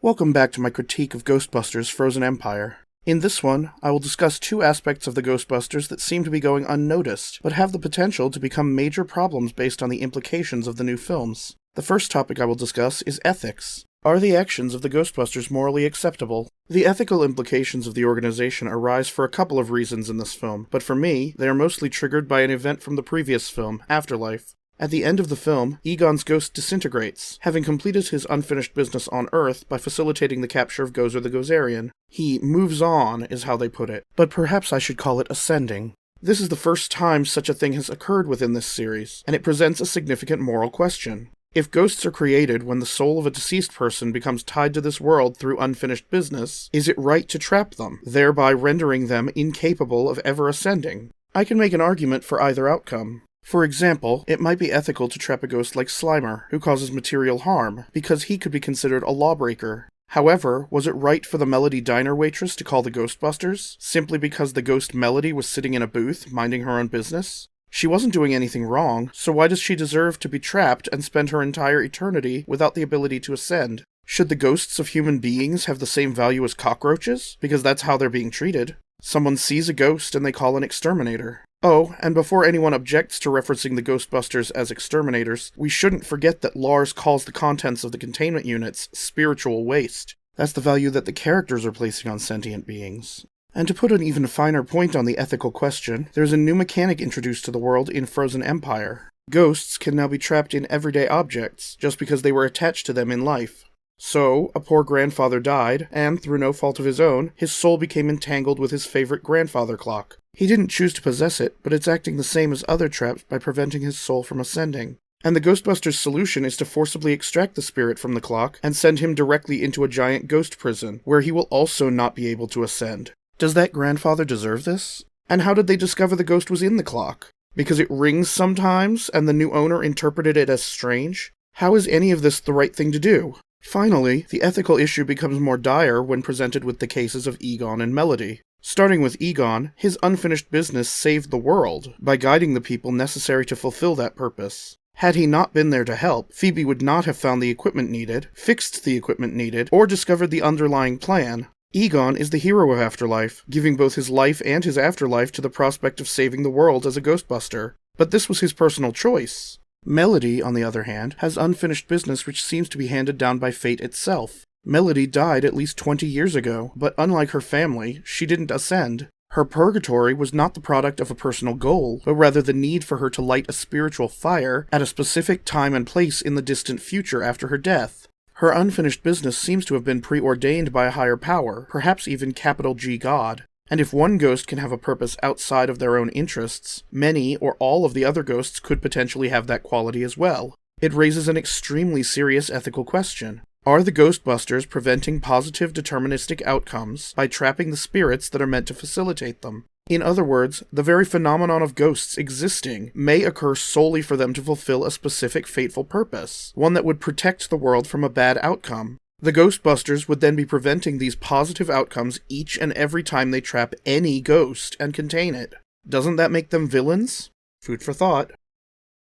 Welcome back to my critique of Ghostbusters Frozen Empire. In this one, I will discuss two aspects of the Ghostbusters that seem to be going unnoticed, but have the potential to become major problems based on the implications of the new films. The first topic I will discuss is ethics. Are the actions of the Ghostbusters morally acceptable? The ethical implications of the organization arise for a couple of reasons in this film, but for me, they are mostly triggered by an event from the previous film, Afterlife. At the end of the film, Egon's ghost disintegrates, having completed his unfinished business on Earth by facilitating the capture of Gozer the Gozerian. He moves on, is how they put it, but perhaps I should call it ascending. This is the first time such a thing has occurred within this series, and it presents a significant moral question. If ghosts are created when the soul of a deceased person becomes tied to this world through unfinished business, is it right to trap them, thereby rendering them incapable of ever ascending? I can make an argument for either outcome. For example, it might be ethical to trap a ghost like Slimer, who causes material harm, because he could be considered a lawbreaker. However, was it right for the Melody diner waitress to call the Ghostbusters, simply because the ghost Melody was sitting in a booth, minding her own business? She wasn't doing anything wrong, so why does she deserve to be trapped and spend her entire eternity without the ability to ascend? Should the ghosts of human beings have the same value as cockroaches? Because that's how they're being treated. Someone sees a ghost and they call an exterminator. Oh, and before anyone objects to referencing the Ghostbusters as exterminators, we shouldn't forget that Lars calls the contents of the containment units spiritual waste. That's the value that the characters are placing on sentient beings. And to put an even finer point on the ethical question, there's a new mechanic introduced to the world in Frozen Empire. Ghosts can now be trapped in everyday objects, just because they were attached to them in life. So, a poor grandfather died, and through no fault of his own, his soul became entangled with his favorite grandfather clock. He didn't choose to possess it, but it's acting the same as other traps by preventing his soul from ascending. And the Ghostbusters' solution is to forcibly extract the spirit from the clock and send him directly into a giant ghost prison, where he will also not be able to ascend. Does that grandfather deserve this? And how did they discover the ghost was in the clock? Because it rings sometimes, and the new owner interpreted it as strange? How is any of this the right thing to do? Finally, the ethical issue becomes more dire when presented with the cases of Egon and Melody. Starting with Egon, his unfinished business saved the world by guiding the people necessary to fulfill that purpose. Had he not been there to help, Phoebe would not have found the equipment needed, fixed the equipment needed, or discovered the underlying plan. Egon is the hero of Afterlife, giving both his life and his afterlife to the prospect of saving the world as a Ghostbuster. But this was his personal choice. Melody, on the other hand, has unfinished business which seems to be handed down by fate itself. Melody died at least 20 years ago, but unlike her family, she didn't ascend. Her purgatory was not the product of a personal goal, but rather the need for her to light a spiritual fire at a specific time and place in the distant future after her death. Her unfinished business seems to have been preordained by a higher power, perhaps even capital G God. And if one ghost can have a purpose outside of their own interests, many or all of the other ghosts could potentially have that quality as well. It raises an extremely serious ethical question. Are the Ghostbusters preventing positive deterministic outcomes by trapping the spirits that are meant to facilitate them? In other words, the very phenomenon of ghosts existing may occur solely for them to fulfill a specific fateful purpose, one that would protect the world from a bad outcome. The Ghostbusters would then be preventing these positive outcomes each and every time they trap any ghost and contain it. Doesn't that make them villains? Food for thought.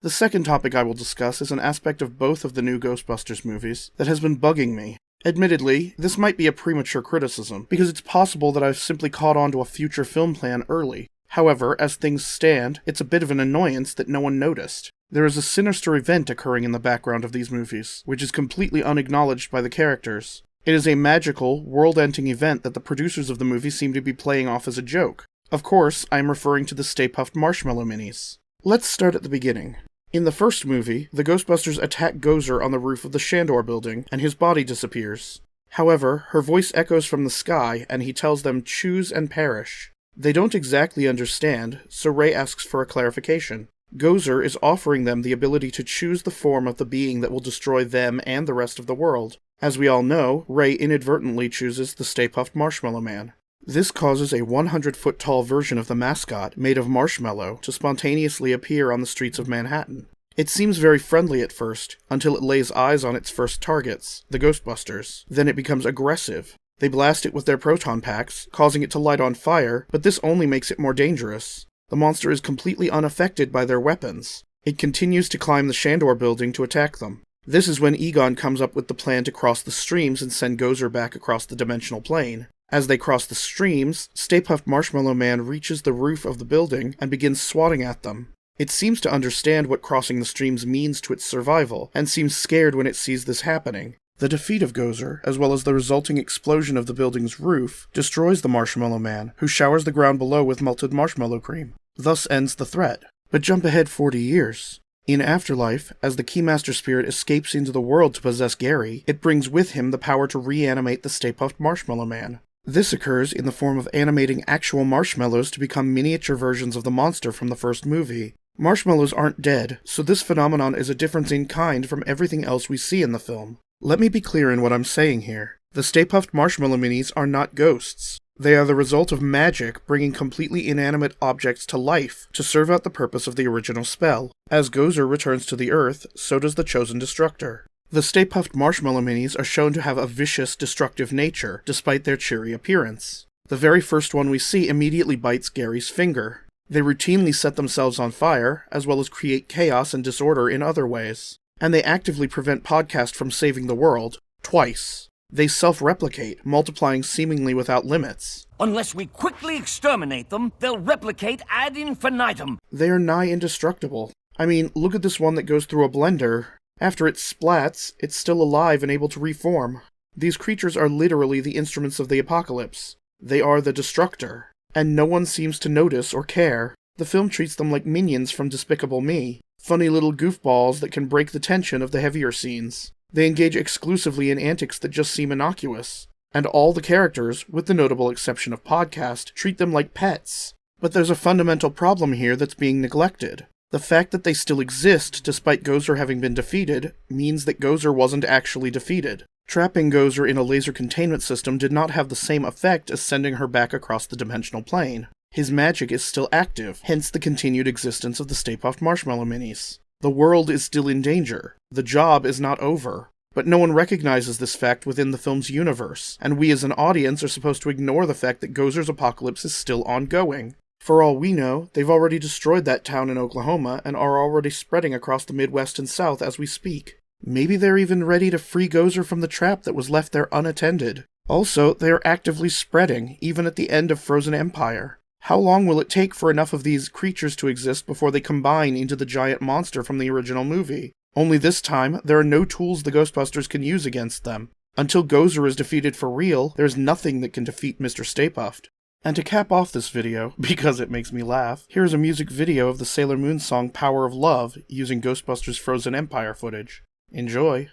The second topic I will discuss is an aspect of both of the new Ghostbusters movies that has been bugging me. Admittedly, this might be a premature criticism, because it's possible that I've simply caught on to a future film plan early. However, as things stand, it's a bit of an annoyance that no one noticed. There is a sinister event occurring in the background of these movies, which is completely unacknowledged by the characters. It is a magical, world-ending event that the producers of the movie seem to be playing off as a joke. Of course, I am referring to the Stay Puft Marshmallow Minis. Let's start at the beginning. In the first movie, the Ghostbusters attack Gozer on the roof of the Shandor building, and his body disappears. However, her voice echoes from the sky, and he tells them, "Choose and perish." They don't exactly understand, so Ray asks for a clarification. Gozer is offering them the ability to choose the form of the being that will destroy them and the rest of the world. As we all know, Ray inadvertently chooses the Stay Puft Marshmallow Man. This causes a 100-foot-tall version of the mascot, made of marshmallow, to spontaneously appear on the streets of Manhattan. It seems very friendly at first, until it lays eyes on its first targets, the Ghostbusters. Then it becomes aggressive. They blast it with their proton packs, causing it to light on fire, but this only makes it more dangerous. The monster is completely unaffected by their weapons. It continues to climb the Shandor building to attack them. This is when Egon comes up with the plan to cross the streams and send Gozer back across the dimensional plane. As they cross the streams, Stay Puft Marshmallow Man reaches the roof of the building and begins swatting at them. It seems to understand what crossing the streams means to its survival, and seems scared when it sees this happening. The defeat of Gozer, as well as the resulting explosion of the building's roof, destroys the Marshmallow Man, who showers the ground below with melted marshmallow cream. Thus ends the threat. But jump ahead 40 years. In Afterlife, as the Keymaster Spirit escapes into the world to possess Gary, it brings with him the power to reanimate the Stay Puft Marshmallow Man. This occurs in the form of animating actual marshmallows to become miniature versions of the monster from the first movie. Marshmallows aren't dead, so this phenomenon is a difference in kind from everything else we see in the film. Let me be clear in what I'm saying here. The Stay Puft Marshmallow Minis are not ghosts. They are the result of magic bringing completely inanimate objects to life to serve out the purpose of the original spell. As Gozer returns to the Earth, so does the Chosen Destructor. The Stay Puft Marshmallow Minis are shown to have a vicious, destructive nature, despite their cheery appearance. The very first one we see immediately bites Gary's finger. They routinely set themselves on fire, as well as create chaos and disorder in other ways. And they actively prevent Podcast from saving the world, twice. They self-replicate, multiplying seemingly without limits. Unless we quickly exterminate them, they'll replicate ad infinitum. They are nigh indestructible. I mean, look at this one that goes through a blender. After it splats, it's still alive and able to reform. These creatures are literally the instruments of the apocalypse. They are the Destructor. And no one seems to notice or care. The film treats them like minions from Despicable Me. Funny little goofballs that can break the tension of the heavier scenes. They engage exclusively in antics that just seem innocuous. And all the characters, with the notable exception of Podcast, treat them like pets. But there's a fundamental problem here that's being neglected. The fact that they still exist, despite Gozer having been defeated, means that Gozer wasn't actually defeated. Trapping Gozer in a laser containment system did not have the same effect as sending her back across the dimensional plane. His magic is still active, hence the continued existence of the Stay Puft Marshmallow Minis. The world is still in danger. The job is not over. But no one recognizes this fact within the film's universe, and we as an audience are supposed to ignore the fact that Gozer's apocalypse is still ongoing. For all we know, they've already destroyed that town in Oklahoma and are already spreading across the Midwest and South as we speak. Maybe they're even ready to free Gozer from the trap that was left there unattended. Also, they are actively spreading, even at the end of Frozen Empire. How long will it take for enough of these creatures to exist before they combine into the giant monster from the original movie? Only this time, there are no tools the Ghostbusters can use against them. Until Gozer is defeated for real, there's nothing that can defeat Mr. Stay Puft. And to cap off this video, because it makes me laugh, here's a music video of the Sailor Moon song Power of Love using Ghostbusters Frozen Empire footage. Enjoy!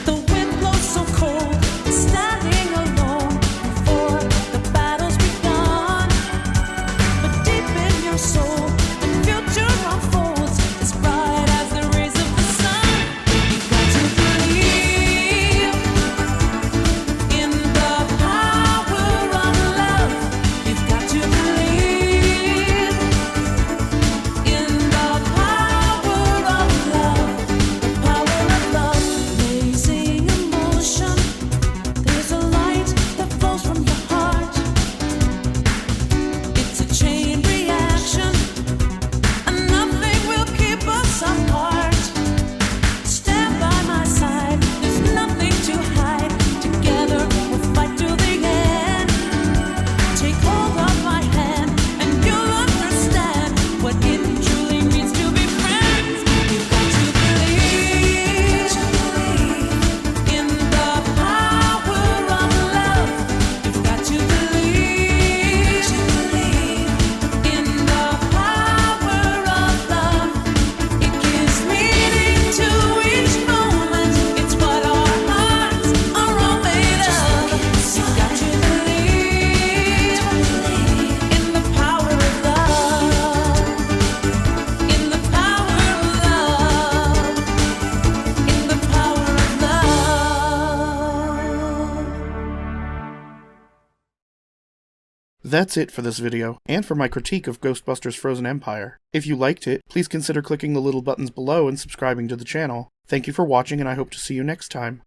The That's it for this video, and for my critique of Ghostbusters Frozen Empire. If you liked it, please consider clicking the little buttons below and subscribing to the channel. Thank you for watching, and I hope to see you next time.